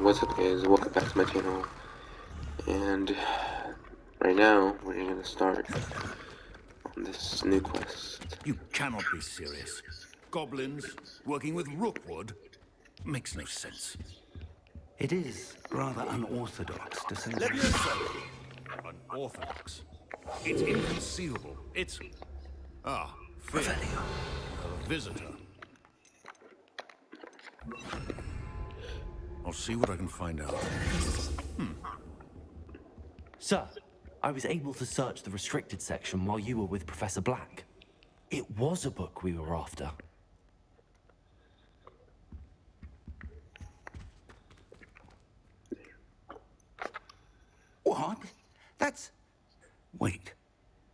What's up guys, welcome back to my channel, and right now we're gonna start on this new quest. You cannot be serious. Goblins working with Rookwood makes no sense. It is rather unorthodox, to say the least. Levioso! Unorthodox. It's inconceivable. It's... Fig. A visitor. I'll see what I can find out. Sir, I was able to search the restricted section while you were with Professor Black. It was a book we were after. What? That's... Wait.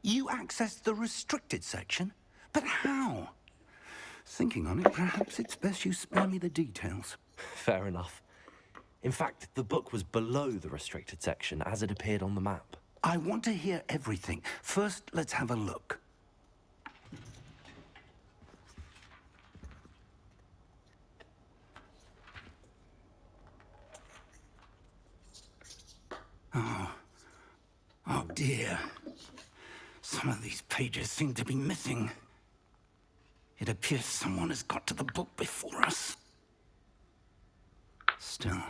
You accessed the restricted section? But how? Thinking on it, perhaps it's best you spare me the details. Fair enough. In fact, the book was below the restricted section as it appeared on the map. I want to hear everything. First, let's have a look. Oh dear. Some of these pages seem to be missing. It appears someone has got to the book before us. Still,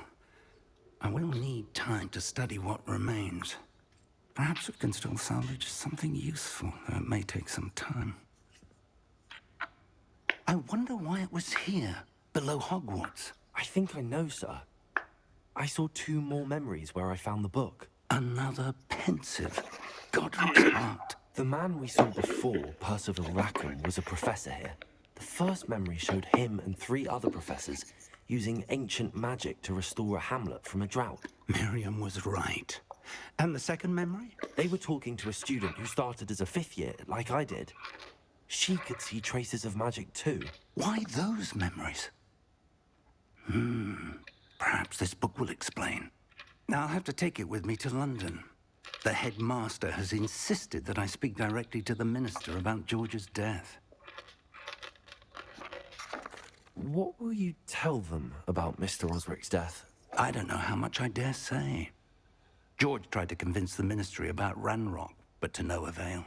I will need time to study what remains. Perhaps we can still salvage something useful, though it may take some time. I wonder why it was here, below Hogwarts. I think I know, sir. I saw 2 more memories where I found the book. Another pensive. Godric's heart. The man we saw before, Percival Rackham, was a professor here. The first memory showed him and 3 other professors using ancient magic to restore a hamlet from a drought. Miriam was right. And the second memory? They were talking to a student who started as a 5th year, like I did. She could see traces of magic too. Why those memories? Perhaps this book will explain. Now I'll have to take it with me to London. The headmaster has insisted that I speak directly to the minister about George's death. What will you tell them about Mr. Osric's death? I don't know how much I dare say. George tried to convince the ministry about Ranrock, but to no avail.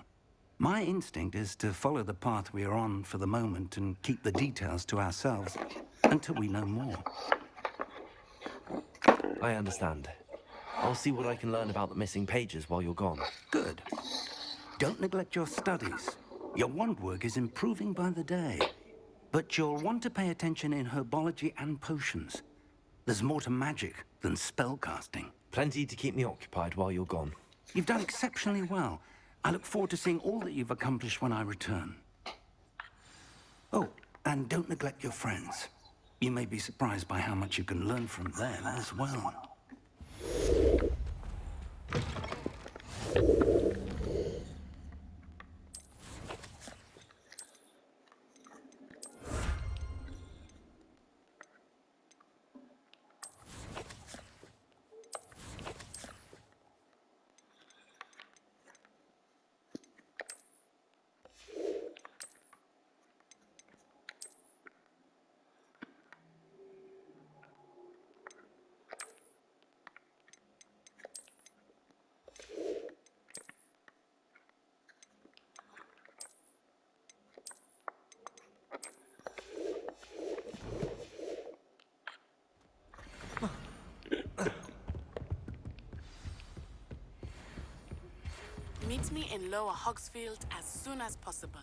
My instinct is to follow the path we are on for the moment and keep the details to ourselves until we know more. I understand. I'll see what I can learn about the missing pages while you're gone. Good. Don't neglect your studies. Your wand work is improving by the day. But you'll want to pay attention in herbology and potions. There's more to magic than spellcasting. Plenty to keep me occupied while you're gone. You've done exceptionally well. I look forward to seeing all that you've accomplished when I return. Oh, and don't neglect your friends. You may be surprised by how much you can learn from them as well. Meet me in Lower Hogsfield as soon as possible.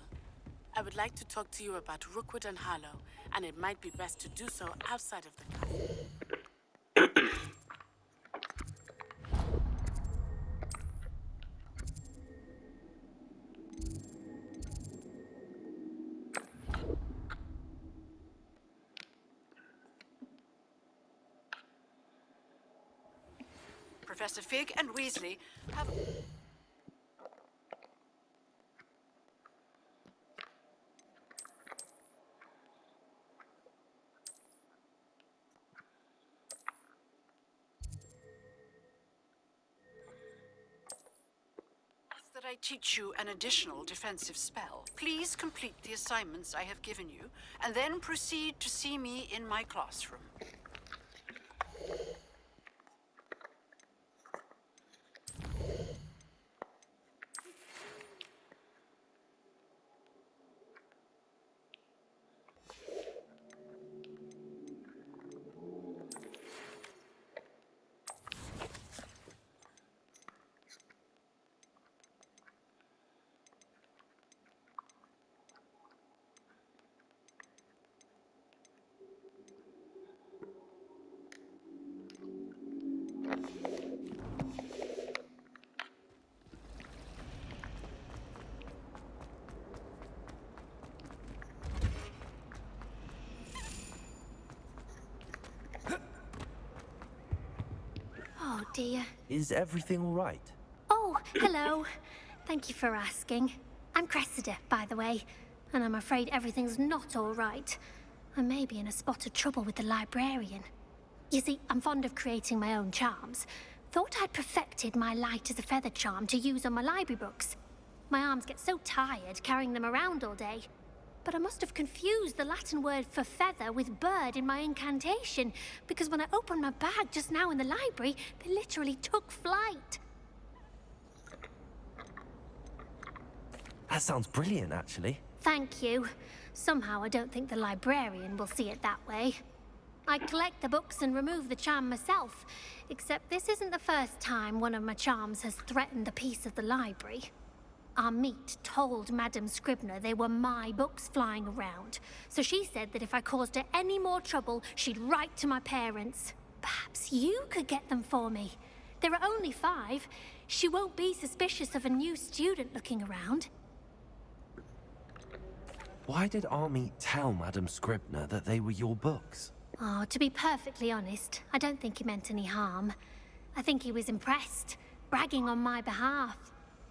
I would like to talk to you about Rookwood and Harlow, and it might be best to do so outside of the castle. Professor Fig and Weasley have... that I teach you an additional defensive spell. Please complete the assignments I have given you, and then proceed to see me in my classroom. Oh, dear. Is everything all right? Oh, hello. Thank you for asking. I'm Cressida, by the way, and I'm afraid everything's not all right. I may be in a spot of trouble with the librarian. You see, I'm fond of creating my own charms. Thought I'd perfected my light as a feather charm to use on my library books. My arms get so tired carrying them around all day. But I must have confused the Latin word for feather with bird in my incantation, because when I opened my bag just now in the library, they literally took flight. That sounds brilliant, actually. Thank you. Somehow I don't think the librarian will see it that way. I collect the books and remove the charm myself, except this isn't the first time one of my charms has threatened the peace of the library. Our meet told Madame Scribner they were my books flying around, so she said that if I caused her any more trouble, she'd write to my parents. Perhaps you could get them for me. There are only 5. She won't be suspicious of a new student looking around. Why did Army tell Madame Scribner that they were your books? Oh, to be perfectly honest, I don't think he meant any harm. I think he was impressed, bragging on my behalf.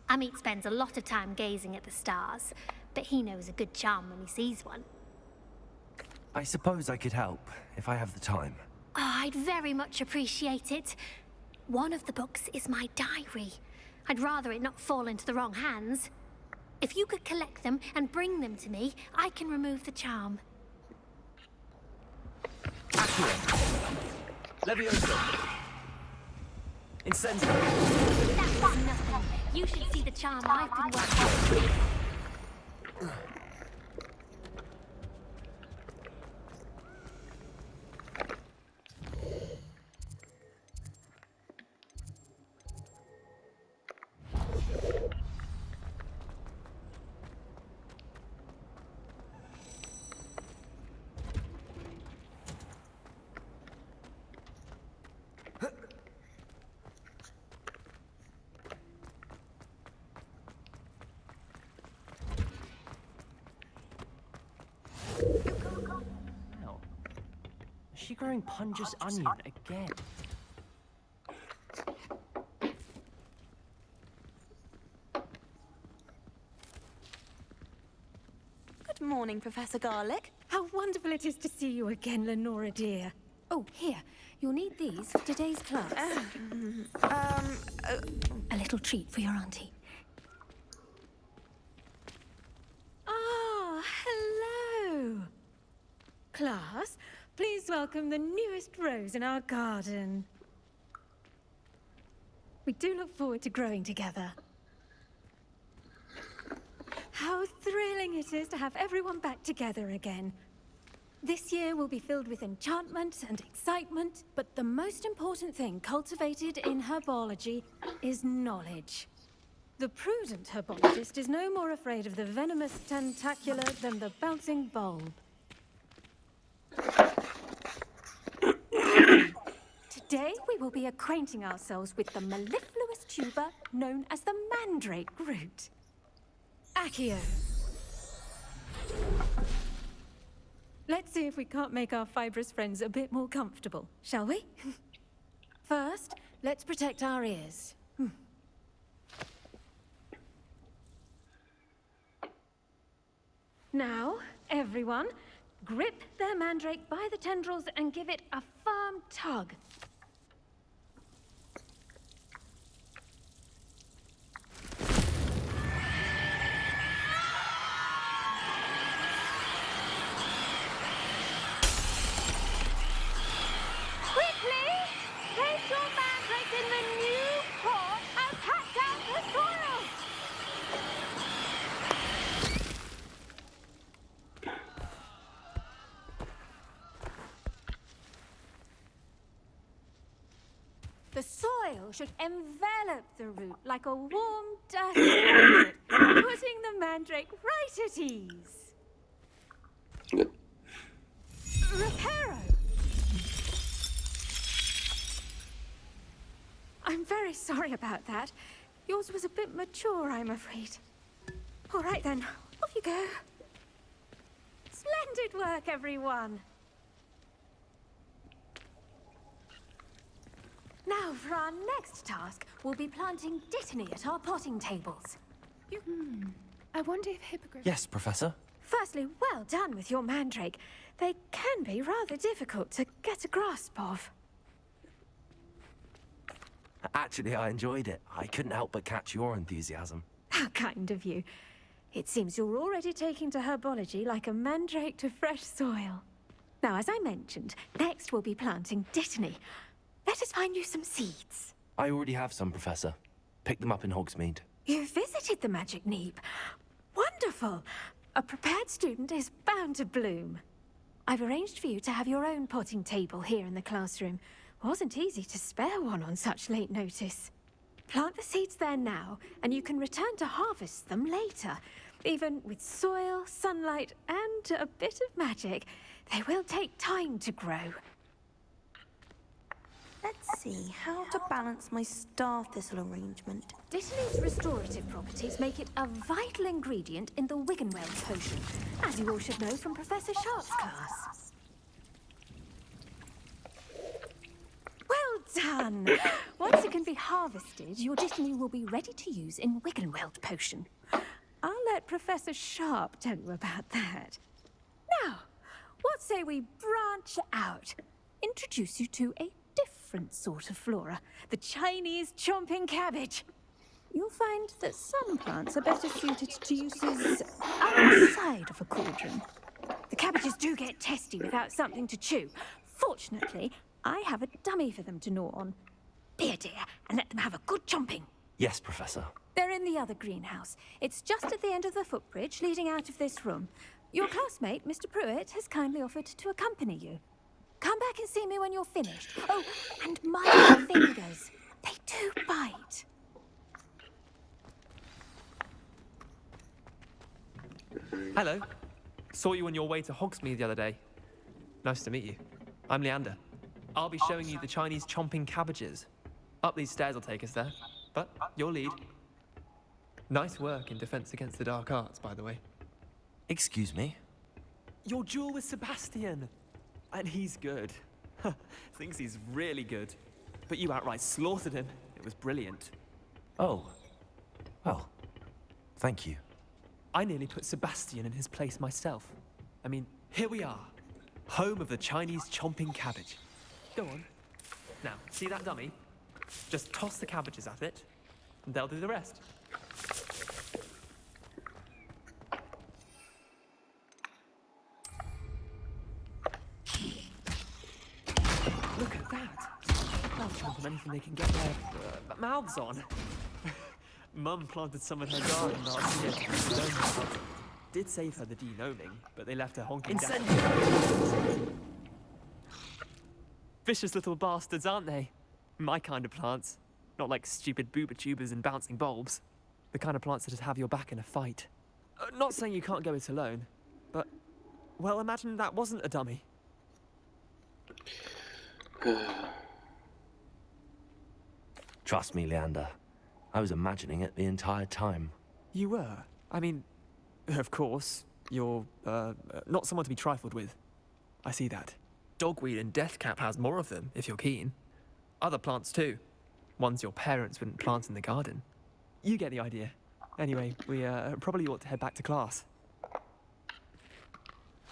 Amit spends a lot of time gazing at the stars, but he knows a good charm when he sees one. I suppose I could help, if I have the time. Oh, I'd very much appreciate it. One of the books is my diary. I'd rather it not fall into the wrong hands. If you could collect them and bring them to me, I can remove the charm. Levioso! Incendio! That was nothing. You should see the charm I've been working on. Is she growing Punja's onion again? Good morning, Professor Garlick. How wonderful it is to see you again, Lenora dear. Oh, here. You'll need these for today's class. A little treat for your auntie. Ah, hello. Class, please welcome the newest rose in our garden. We do look forward to growing together. How thrilling it is to have everyone back together again. This year will be filled with enchantment and excitement, but the most important thing cultivated in herbology is knowledge. The prudent herbologist is no more afraid of the venomous tentacula than the bouncing bulb. Today we will be acquainting ourselves with the mellifluous tuber known as the mandrake root. Accio. Let's see if we can't make our fibrous friends a bit more comfortable, shall we? First, let's protect our ears. Now, everyone, grip their mandrake by the tendrils and give it a firm tug. Quickly! Place your mandrake in the new pot and pat down the soil! The soil should envelop the root like a warm, dusty blanket, putting the mandrake right at ease. Good. Reparo! I'm very sorry about that. Yours was a bit mature, I'm afraid. All right then, off you go. Splendid work, everyone. Now, for our next task, we'll be planting dittany at our potting tables. I wonder if hippogriffs... Yes, Professor? Firstly, well done with your mandrake. They can be rather difficult to get a grasp of. Actually, I enjoyed it. I couldn't help but catch your enthusiasm. How kind of you. It seems you're already taking to herbology like a mandrake to fresh soil. Now, as I mentioned, next we'll be planting dittany. Let us find you some seeds. I already have some, Professor. Picked them up in Hogsmeade. You visited the Magic Neep. Wonderful! A prepared student is bound to bloom. I've arranged for you to have your own potting table here in the classroom. Wasn't easy to spare one on such late notice. Plant the seeds there now, and you can return to harvest them later. Even with soil, sunlight, and a bit of magic, they will take time to grow. Let's see how to balance my star thistle arrangement. Dittany's restorative properties make it a vital ingredient in the Wiggenweld potion, as you all should know from Professor Sharp's class. Well done! Once it can be harvested, your dittany will be ready to use in Wiggenweld potion. I'll let Professor Sharp tell you about that. Now, what say we branch out? Introduce you to a different sort of flora, the Chinese chomping cabbage. You'll find that some plants are better suited to uses outside of a cauldron. The cabbages do get testy without something to chew. Fortunately, I have a dummy for them to gnaw on. Be a dear and let them have a good chomping. Yes, Professor. They're in the other greenhouse. It's just at the end of the footbridge leading out of this room. Your classmate, Mr. Pruitt, has kindly offered to accompany you. Come back and see me when you're finished. Oh, and mind your fingers. They do bite. Hello. Saw you on your way to Hogsmeade the other day. Nice to meet you. I'm Leander. I'll be showing you the Chinese chomping cabbages. Up these stairs will take us there. But your lead. Nice work in Defense Against the Dark Arts, by the way. Excuse me? Your duel with Sebastian. And he's good. Thinks he's really good. But you outright slaughtered him. It was brilliant. Oh. Well, thank you. I nearly put Sebastian in his place myself. I mean, here we are. Home of the Chinese chomping cabbage. Go on. Now, see that dummy? Just toss the cabbages at it, and they'll do the rest. Look at that. They'll chomp on anything they can get their mouths on. Mum planted some in her garden last year to denome her. Did save her the denoming, but they left her honking down. Vicious little bastards, aren't they? My kind of plants. Not like stupid booba tubers and bouncing bulbs. The kind of plants that'd have your back in a fight. Not saying you can't go it alone, but, well, imagine that wasn't a dummy. Trust me, Leander. I was imagining it the entire time. You were? I mean, of course, you're, not someone to be trifled with. I see that. Dogweed and deathcap has more of them, if you're keen. Other plants too. Ones your parents wouldn't plant in the garden. You get the idea. Anyway, we probably ought to head back to class.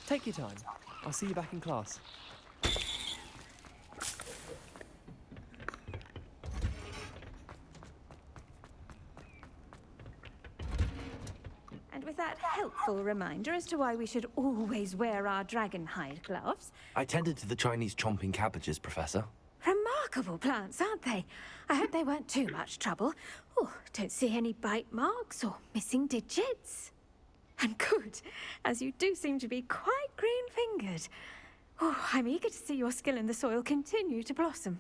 Take your time. I'll see you back in class. And with that helpful reminder as to why we should always wear our dragon hide gloves. I tended to the Chinese chomping cabbages, Professor. Remarkable plants, aren't they? I hope they weren't too much trouble. Oh, don't see any bite marks or missing digits. And good, as you do seem to be quite green-fingered. Oh, I'm eager to see your skill in the soil continue to blossom.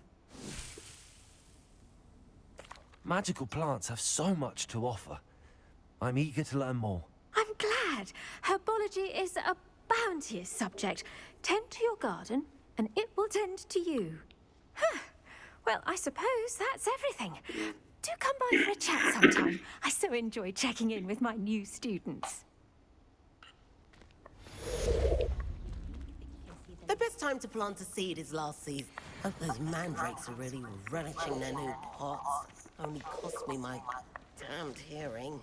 Magical plants have so much to offer. I'm eager to learn more. I'm glad. Herbology is a bounteous subject. Tend to your garden, and it will tend to you. Huh. Well, I suppose that's everything. Do come by for a chat sometime. I so enjoy checking in with my new students. The best time to plant a seed is last season. Hope those mandrakes are really relishing their new pots. Only cost me my damned hearing.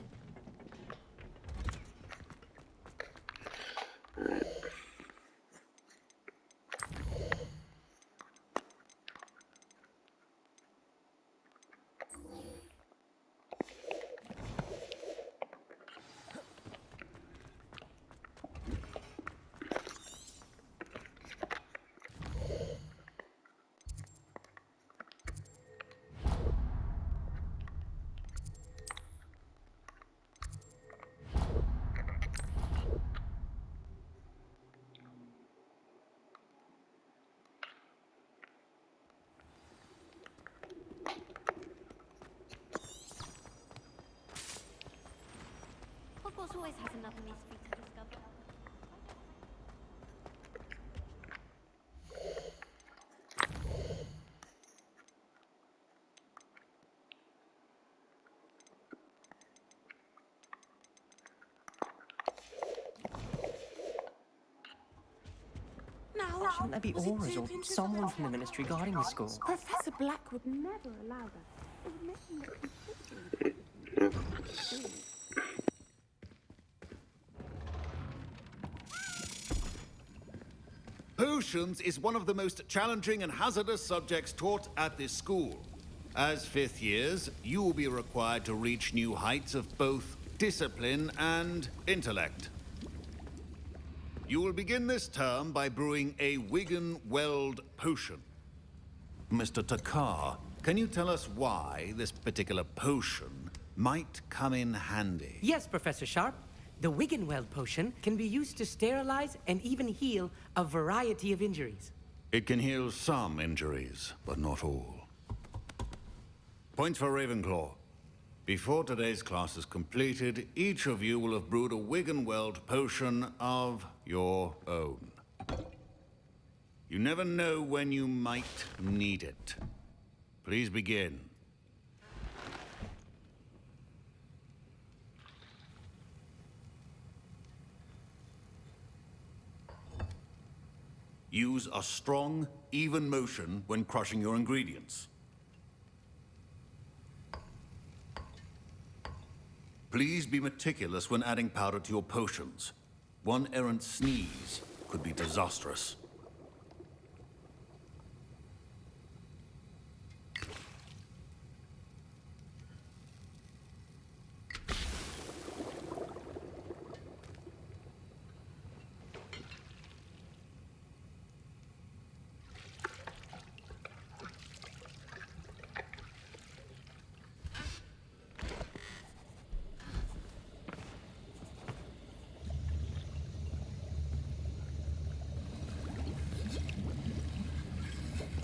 Hogwarts always has another mystery to discover. Now, shouldn't there be auras or someone from the ministry guarding the school? Professor Black would never allow that. It would make him look completely. Potions is one of the most challenging and hazardous subjects taught at this school. As fifth years, you will be required to reach new heights of both discipline and intellect. You will begin this term by brewing a Wigan Weld potion. Mr. Takar, can you tell us why this particular potion might come in handy? Yes, Professor Sharp. The Wiggenweld potion can be used to sterilize and even heal a variety of injuries. It can heal some injuries, but not all. Points for Ravenclaw. Before today's class is completed, each of you will have brewed a Wiggenweld potion of your own. You never know when you might need it. Please begin. Use a strong, even motion when crushing your ingredients. Please be meticulous when adding powder to your potions. One errant sneeze could be disastrous.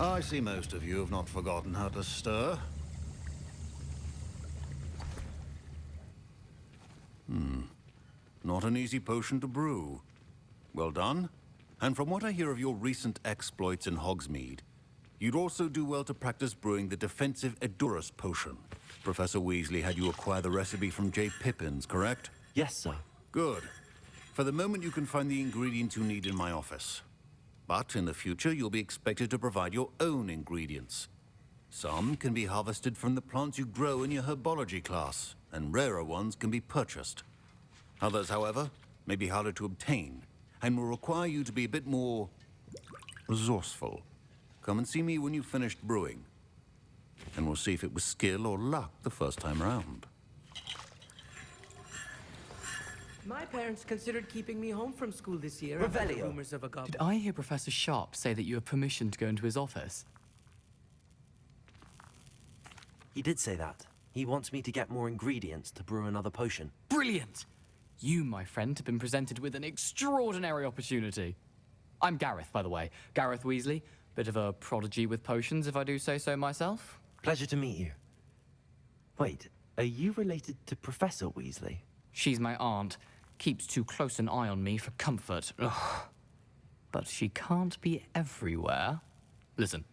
I see most of you have not forgotten how to stir. Not an easy potion to brew. Well done. And from what I hear of your recent exploits in Hogsmeade, you'd also do well to practice brewing the defensive Edurus potion. Professor Weasley had you acquire the recipe from J. Pippin's, correct? Yes, sir. Good. For the moment, you can find the ingredients you need in my office. But in the future, you'll be expected to provide your own ingredients. Some can be harvested from the plants you grow in your herbology class, and rarer ones can be purchased. Others, however, may be harder to obtain, and will require you to be a bit more resourceful. Come and see me when you've finished brewing, and we'll see if it was skill or luck the first time around. My parents considered keeping me home from school this year. Revelio. Rumors of a goblin. Did I hear Professor Sharp say that you have permission to go into his office? He did say that. He wants me to get more ingredients to brew another potion. Brilliant! You, my friend, have been presented with an extraordinary opportunity. I'm Gareth, by the way. Gareth Weasley. Bit of a prodigy with potions, if I do say so myself. Pleasure to meet you. Wait, are you related to Professor Weasley? She's my aunt. Keeps too close an eye on me for comfort. Ugh. But she can't be everywhere. Listen,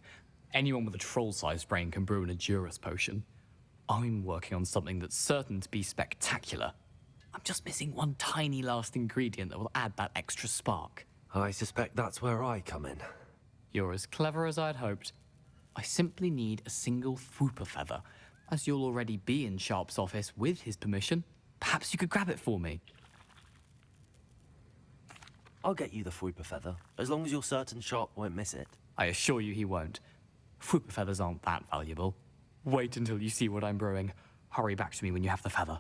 anyone with a troll-sized brain can brew an Edurus potion. I'm working on something that's certain to be spectacular. I'm just missing one tiny last ingredient that will add that extra spark. I suspect that's where I come in. You're as clever as I'd hoped. I simply need a single Fwooper feather. As you'll already be in Sharp's office with his permission, perhaps you could grab it for me. I'll get you the Fwooper feather, as long as you're certain Sharp won't miss it. I assure you he won't. Fwooper feathers aren't that valuable. Wait until you see what I'm brewing. Hurry back to me when you have the feather.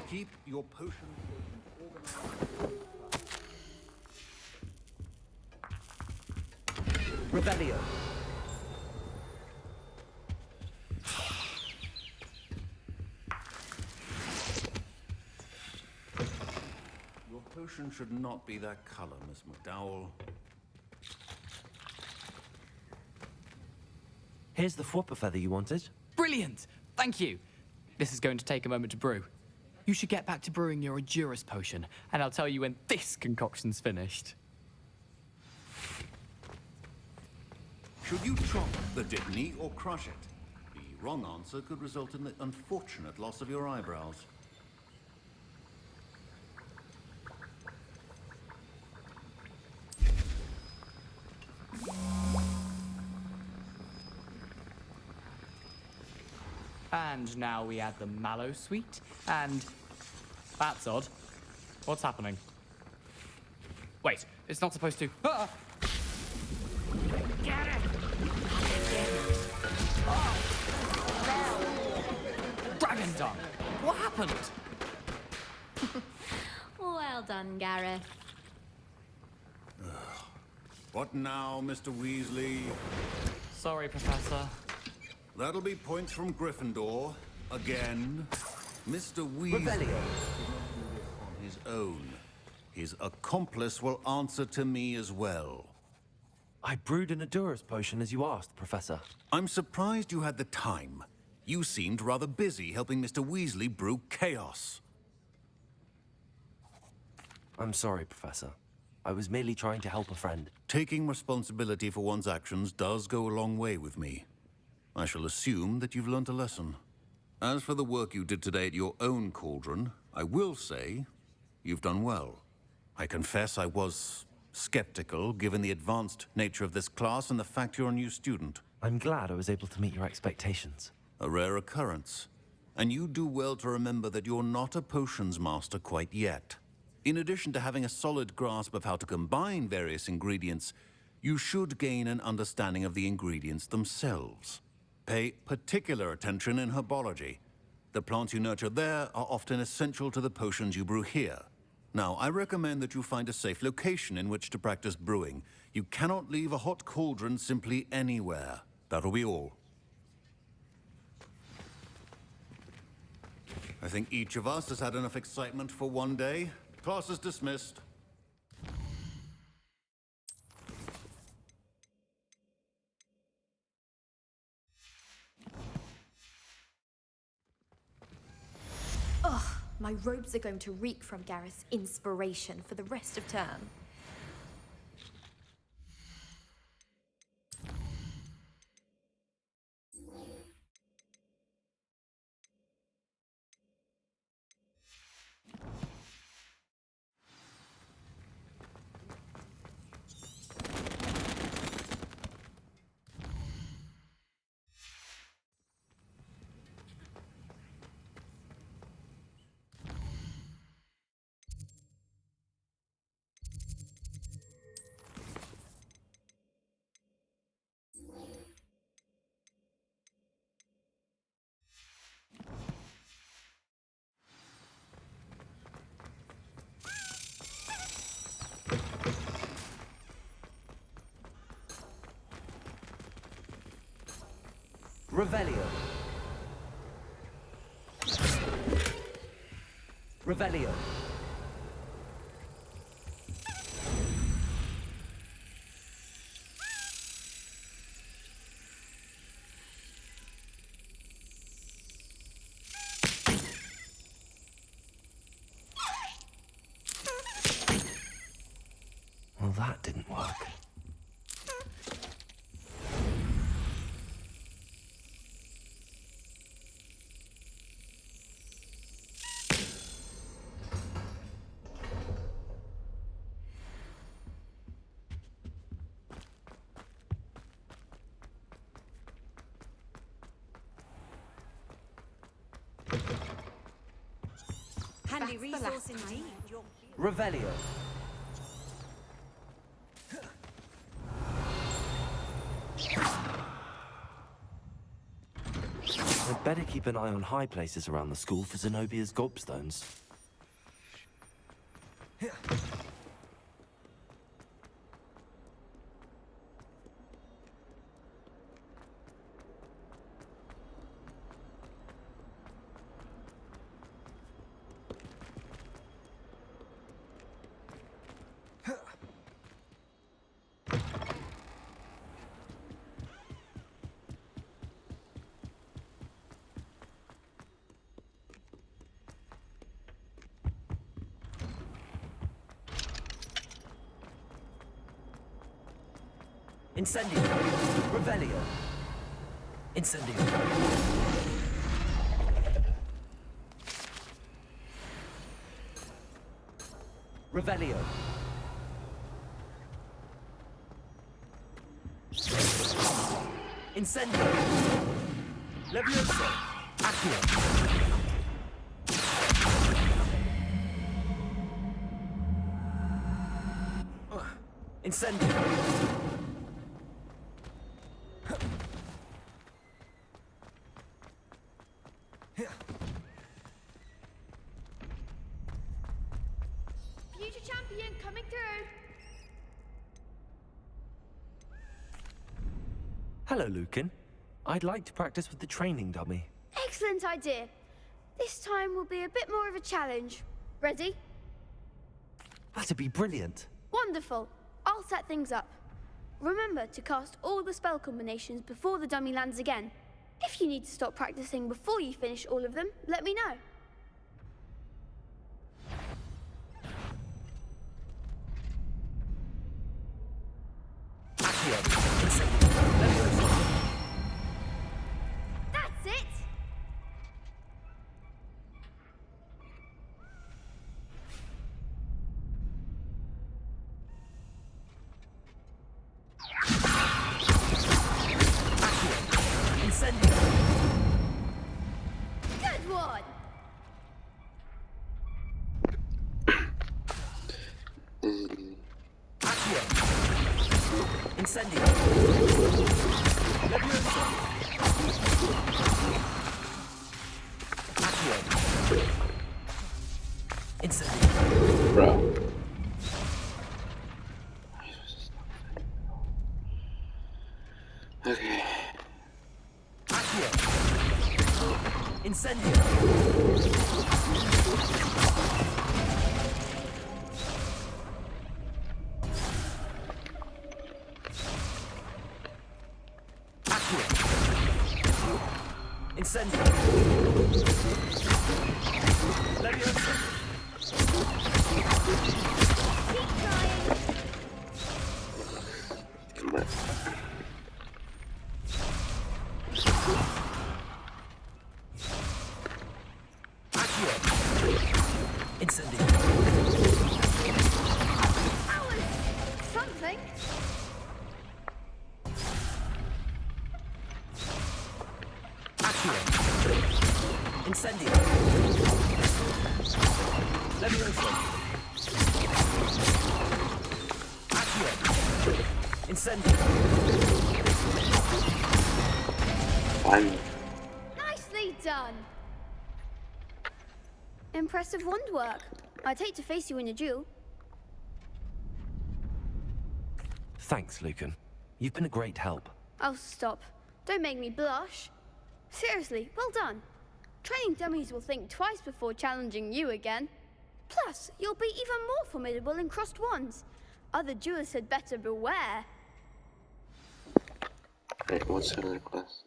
Keep your potions organized. Revelio. Your potion should not be that color, Miss McDowell. Here's the Fwooper feather you wanted. Brilliant! Thank you! This is going to take a moment to brew. You should get back to brewing your Adurus potion, and I'll tell you when this concoction's finished. Should you chop the Dittany or crush it? The wrong answer could result in the unfortunate loss of your eyebrows. And now we add the mallow sweet, and... That's odd. What's happening? Wait, it's not supposed to... Ah! Get it! Oh! Dragon dung! What happened? Well done, Gareth. What now, Mr. Weasley? Sorry, Professor. That'll be points from Gryffindor. Again. Mr. Weasley Revelio. On his own. His accomplice will answer to me as well. I brewed an Adurus potion as you asked, Professor. I'm surprised you had the time. You seemed rather busy helping Mr. Weasley brew chaos. I'm sorry, Professor. I was merely trying to help a friend. Taking responsibility for one's actions does go a long way with me. I shall assume that you've learnt a lesson. As for the work you did today at your own cauldron, I will say you've done well. I confess I was skeptical, given the advanced nature of this class and the fact you're a new student. I'm glad I was able to meet your expectations. A rare occurrence. And you do well to remember that you're not a potions master quite yet. In addition to having a solid grasp of how to combine various ingredients, you should gain an understanding of the ingredients themselves. Pay particular attention in herbology. The plants you nurture there are often essential to the potions you brew here. Now, I recommend that you find a safe location in which to practice brewing. You cannot leave a hot cauldron simply anywhere. That'll be all. I think each of us has had enough excitement for one day. Class is dismissed. Ugh, my robes are going to reek from Gareth's inspiration for the rest of term. Revelio. Revelio. Well, that didn't work. lovely resource indeed. Revelio. I'd better keep an eye on high places around the school for Zenobia's gobstones. Incendio. Revelio. Incendio. Revelio. Incendio. Levioso. Accio. Incendio. Future champion coming through. Hello, Lucan. I'd like to practice with the training dummy. Excellent idea. This time will be a bit more of a challenge. Ready? That'd be brilliant. Wonderful. I'll set things up. Remember to cast all the spell combinations before the dummy lands again. If you need to stop practicing before you finish all of them, let me know. That's it! Good one! Incendio. Levioso. Accio. Incendio. Bro. Okay. Accio. Incendio. Incendio. Levioso. Keep trying. Come on. Incendio. That was something. Incendio. Levioso. Accio. Incendio. Fine. Nicely done. Impressive wand work. I'd hate to face you in a duel. Thanks, Lucan. You've been a great help. Oh, stop. Don't make me blush. Seriously, well done. Training dummies will think twice before challenging you again. Plus, you'll be even more formidable in crossed wands. Other duelists had better beware. Wait, what's her request?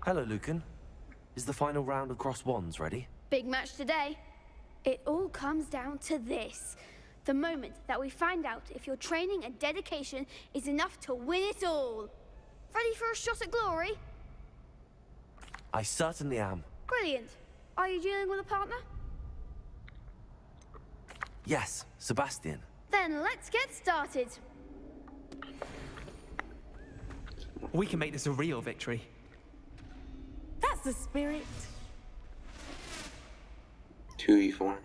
Hello, Lucan. Is the final round of cross wands ready? Big match today. It all comes down to this. The moment that we find out if your training and dedication is enough to win it all. Ready for a shot at glory? I certainly am. Brilliant. Are you dealing with a partner? Yes, Sebastian. Then let's get started. We can make this a real victory. That's the spirit. 2v4.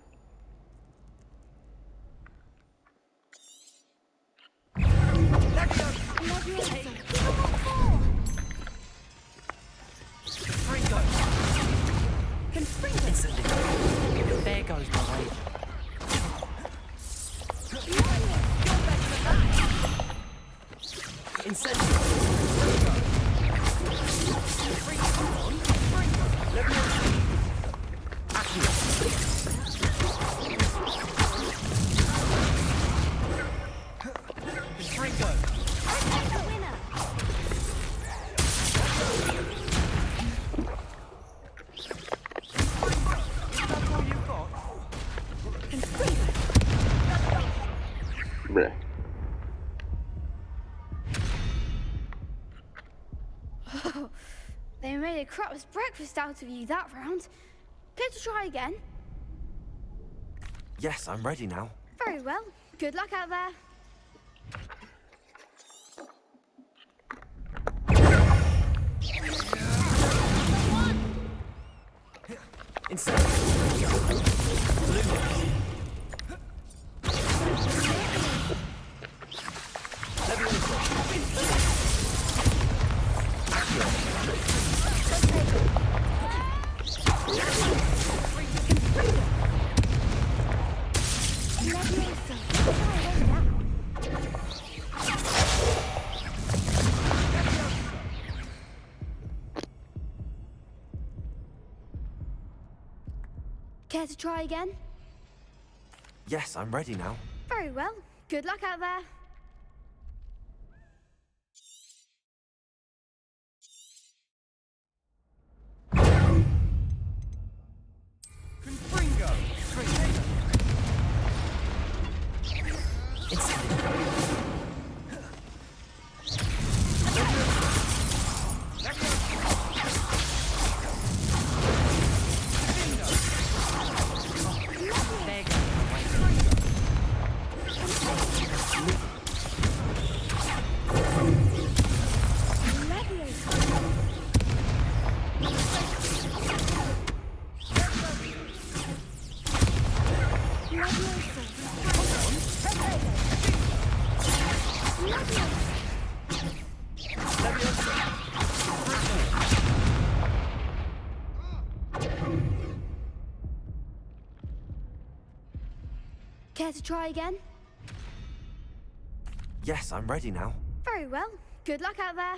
There goes my way. Bruh. Oh, they made a crap's breakfast out of you that round. Care to try again? Yes, I'm ready now. Very well. Good luck out there. Care to try again? Yes, I'm ready now. Very well. Good luck out there. Care to try again? Yes, I'm ready now. Very well. Good luck out there.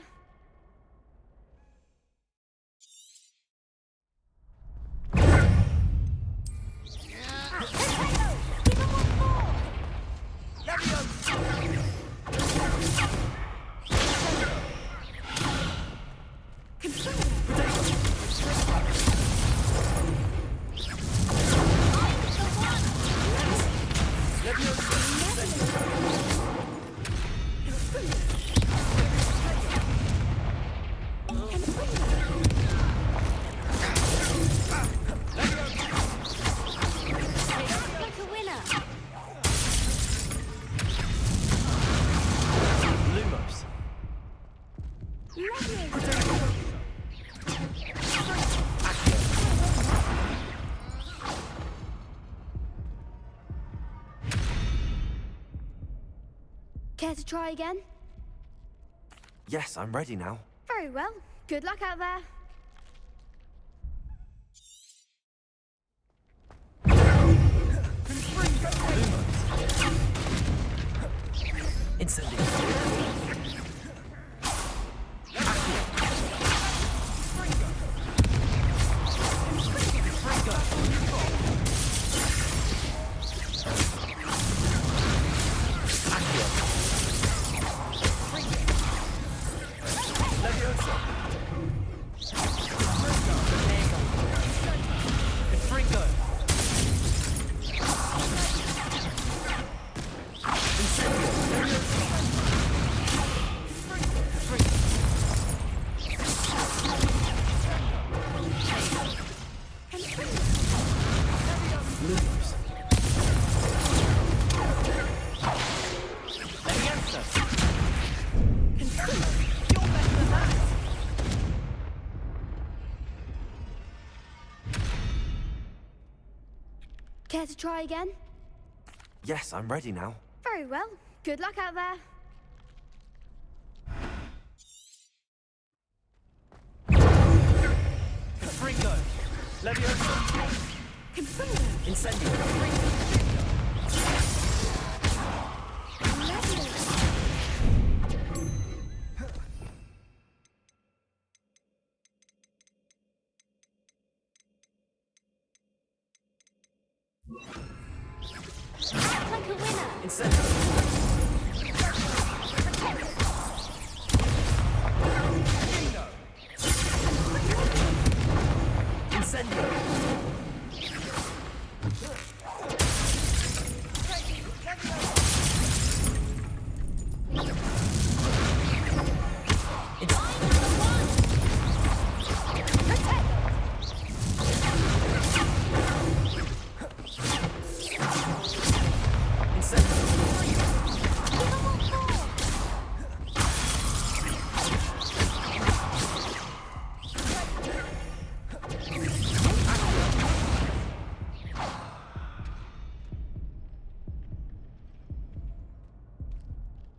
Care to try again? Yes, I'm ready now. Very well. Good luck out there. Care to try again? Yes, I'm ready now. Very well. Good luck out there. Fringo! Leviosa! Incendio! Act like a winner. Incendio!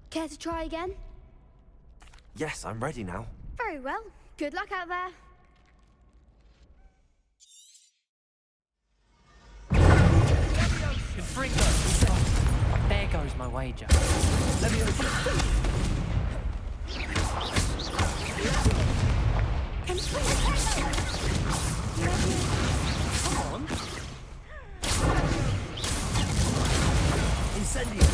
Care to try again? Yes, I'm ready now. Very well. Good luck out there. There goes my wager. Come on! Incendio!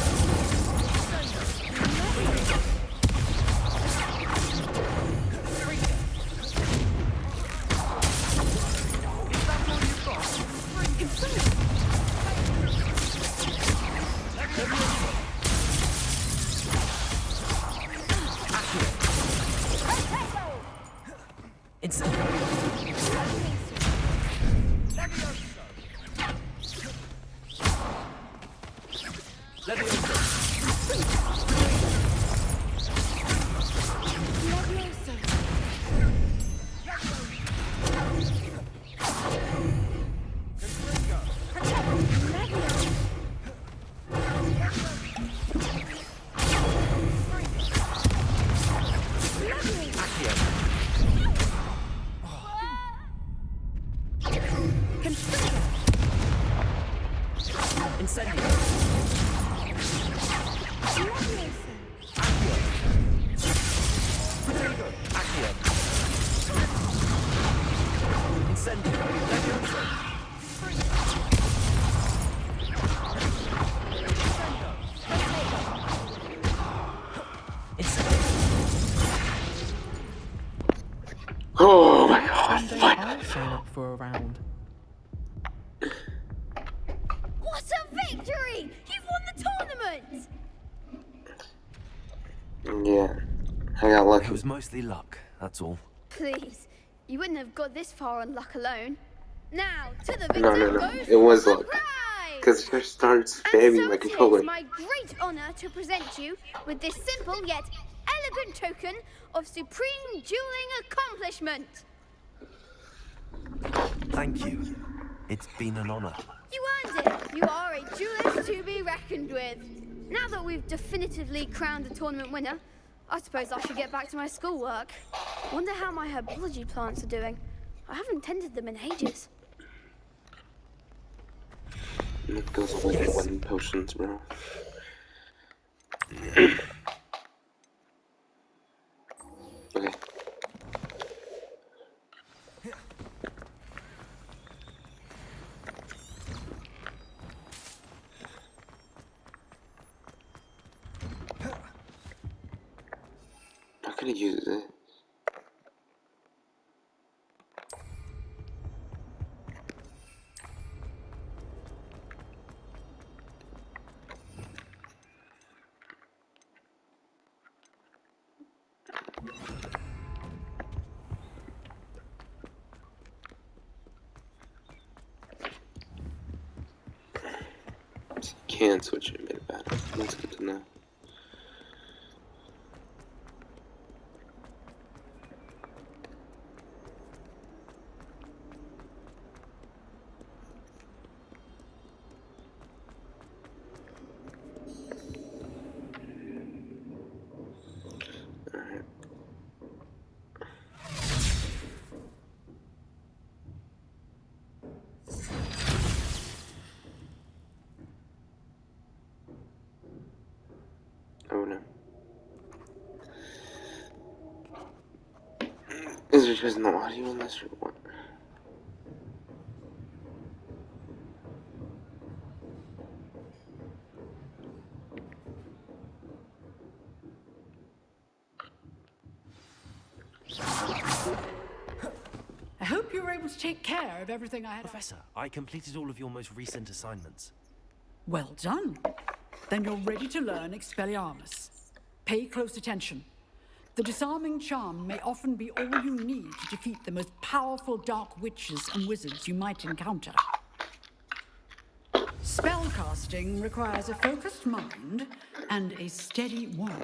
Oh my god, Someday finally. I'll sign up for a round. What a victory! You've won the tournament! Yeah, I got lucky. It was mostly luck, that's all. Please, you wouldn't have got this far on luck alone. Now, to the victor No. goes It was the luck. prize! Because it starts And spamming so my it controller. is my great honor to present you with this simple yet elegant token of supreme dueling accomplishment. Thank you. It's been an honor. You earned it. You are a duelist to be reckoned with. Now that we've definitively crowned the tournament winner, I suppose I should get back to my schoolwork. Wonder how my herbology plants are doing. I haven't tended them in ages. It goes away with wedding potions, bro. Okay. How can I use it? Can't switch it mid battle. That's good to know. Is there just no audio in this or what? I hope you were able to take care of everything I had. Professor, I completed all of your most recent assignments. Well done. Then you're ready to learn Expelliarmus. Pay close attention. The disarming charm may often be all you need to defeat the most powerful dark witches and wizards you might encounter. Spellcasting requires a focused mind and a steady wand.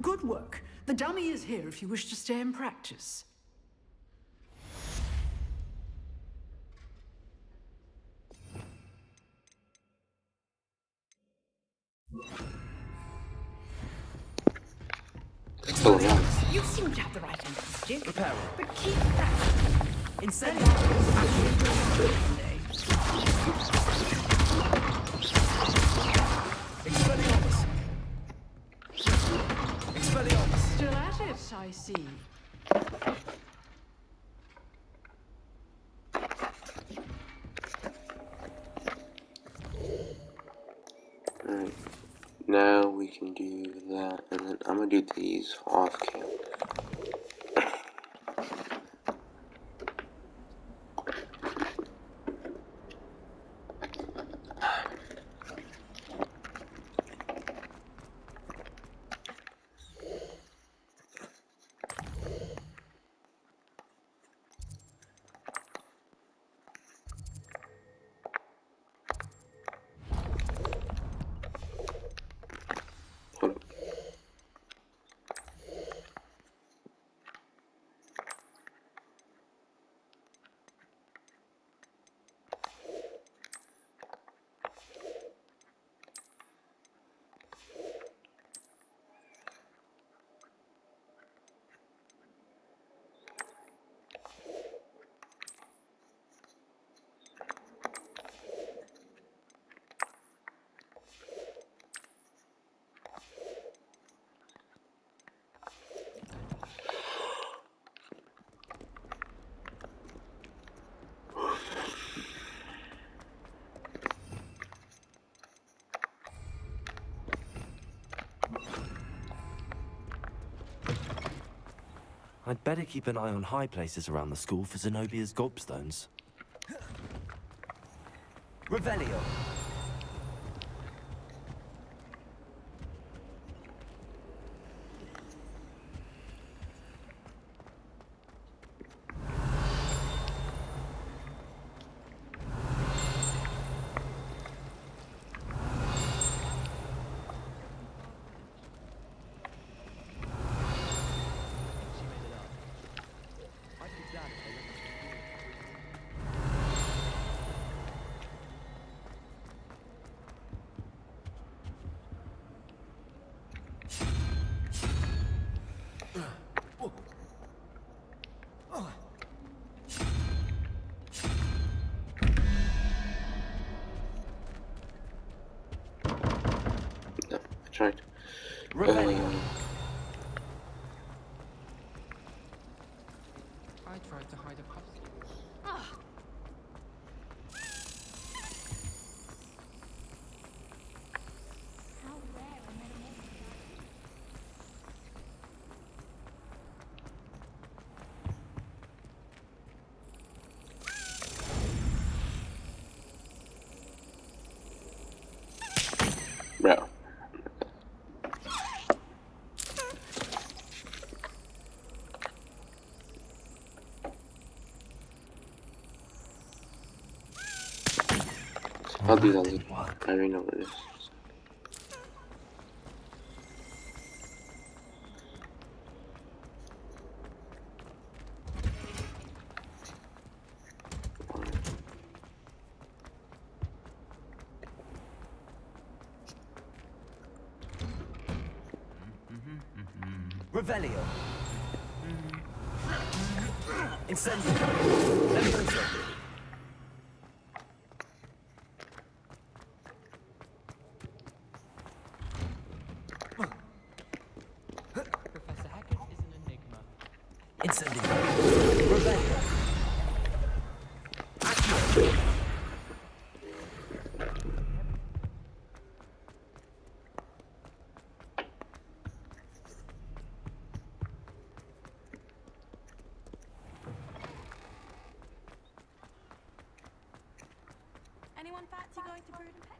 Good work. The dummy is here if you wish to stay and practice. You seem to have the right end of the stick. Reparo. But keep practicing. Incendio. Expelliarmus. Expelliarmus. Still at it, I see. Alright. Now we can do that, and then I'm gonna do these off camera. I'd better keep an eye on high places around the school for Zenobia's gobstones. Revelio. Tried. I tried to hide a puppy. Bro. I'll do that later. I already know what it is. Revelio. Incendio. Levioso. Anyone fancy going to Brood and Pet?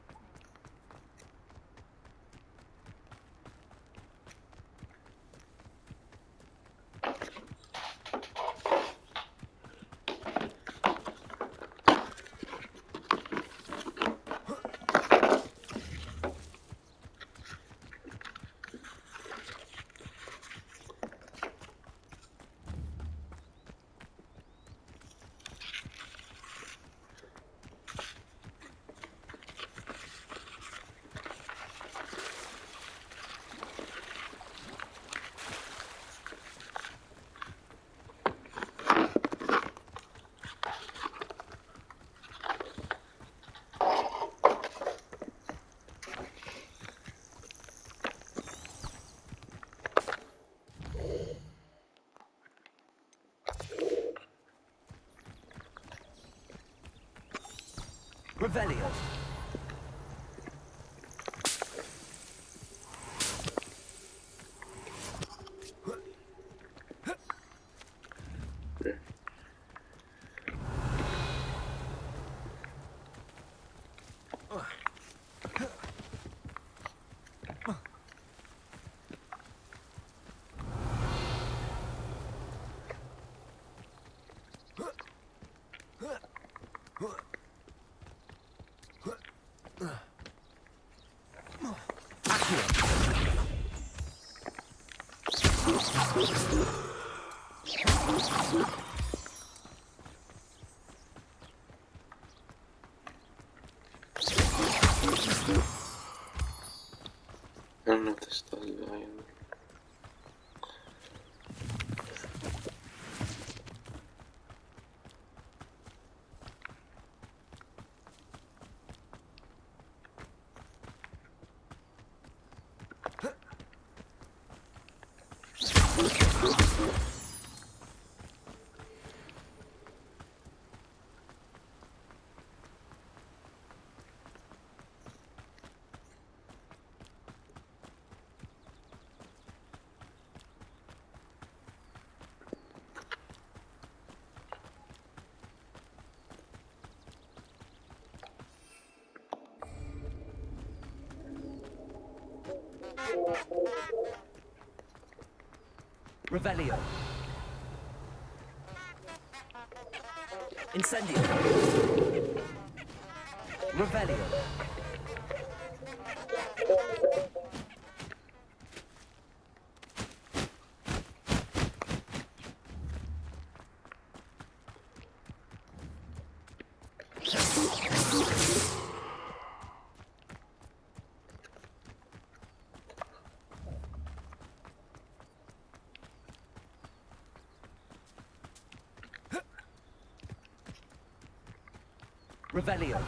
Revelio. I don't know if this does value. Revelio. Incendio. Revelio. Revelio.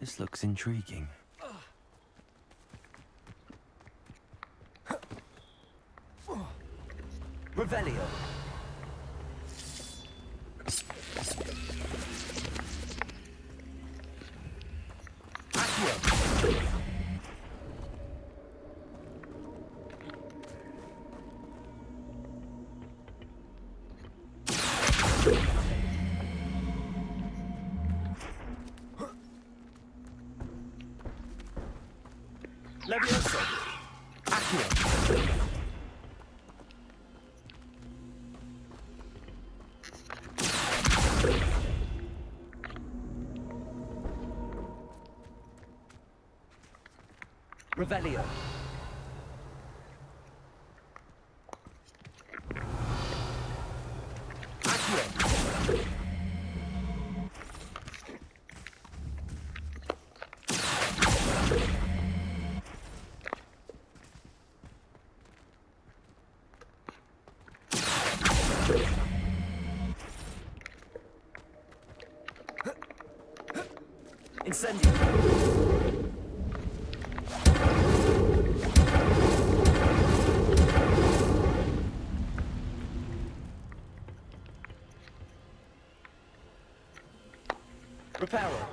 This looks intriguing. Revelio. Accio. Levioso. Accio. Revelio. Accio. Incendio! Reparo.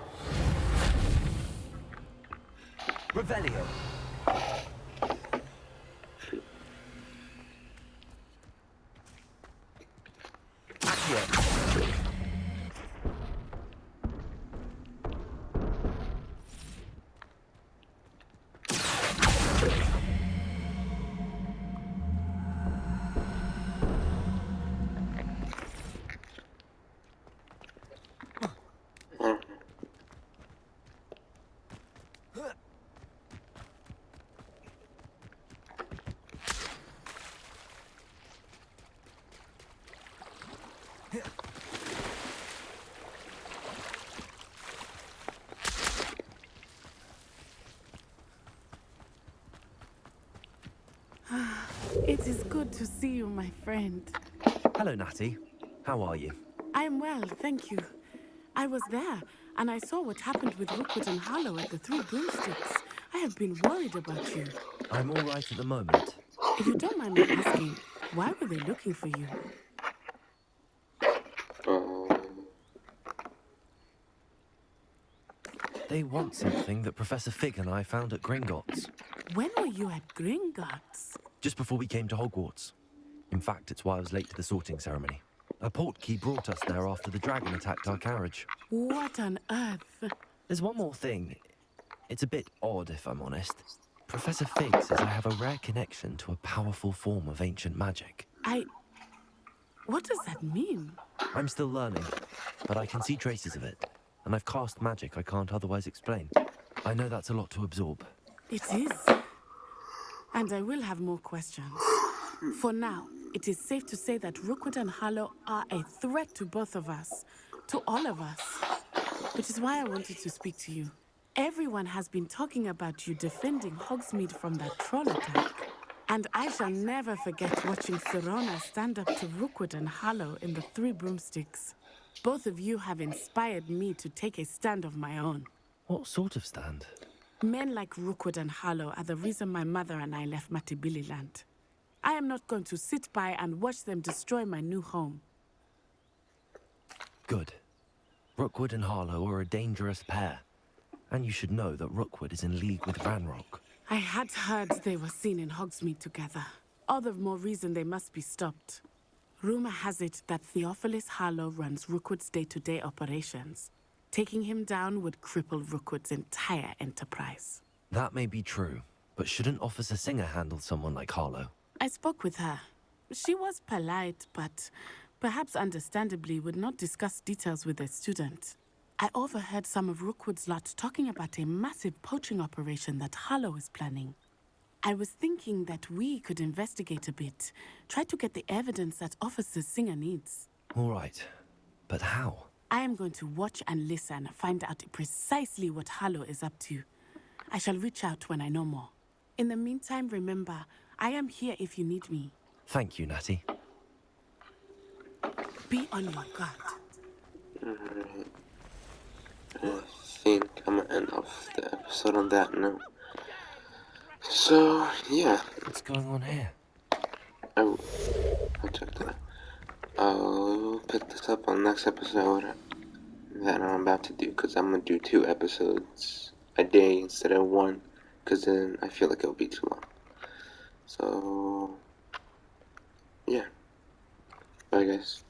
Revelio. Accio. It is good to see you, my friend. Hello, Natty. How are you? I'm well, thank you. I was there, and I saw what happened with Rookwood and Harlow at the Three Broomsticks. I have been worried about you. I'm all right at the moment. If you don't mind me asking, why were they looking for you? They want something that Professor Fig and I found at Gringotts. When were you at Gringotts? Just before we came to Hogwarts. In fact, it's why I was late to the sorting ceremony. A portkey brought us there after the dragon attacked our carriage. What on earth? There's one more thing. It's a bit odd, if I'm honest. Professor Fig says I have a rare connection to a powerful form of ancient magic. What does that mean? I'm still learning, but I can see traces of it. And I've cast magic I can't otherwise explain. I know that's a lot to absorb. It is. And I will have more questions. For now, it is safe to say that Rookwood and Harlow are a threat to both of us. To all of us. Which is why I wanted to speak to you. Everyone has been talking about you defending Hogsmeade from that troll attack. And I shall never forget watching Serona stand up to Rookwood and Harlow in the Three Broomsticks. Both of you have inspired me to take a stand of my own. What sort of stand? Men like Rookwood and Harlow are the reason my mother and I left Matibililand. I am not going to sit by and watch them destroy my new home. Good. Rookwood and Harlow are a dangerous pair. And you should know that Rookwood is in league with Ranrock. I had heard they were seen in Hogsmeade together. All the more reason they must be stopped. Rumor has it that Theophilus Harlow runs Rookwood's day-to-day operations. Taking him down would cripple Rookwood's entire enterprise. That may be true, but shouldn't Officer Singer handle someone like Harlow? I spoke with her. She was polite, but perhaps understandably would not discuss details with a student. I overheard some of Rookwood's lot talking about a massive poaching operation that Harlow is planning. I was thinking that we could investigate a bit, try to get the evidence that Officer Singer needs. All right, but how? I am going to watch and listen, find out precisely what Harlow is up to. I shall reach out when I know more. In the meantime, remember, I am here if you need me. Thank you, Natty. Be on your guard. Alright. I think I'm gonna end off the episode on that note. So, yeah. What's going on here? I'll check that. I'll pick this up on the next episode that I'm about to do, because I'm going to do 2 episodes a day instead of 1, because then I feel like it'll be too long. So, yeah. Bye, guys.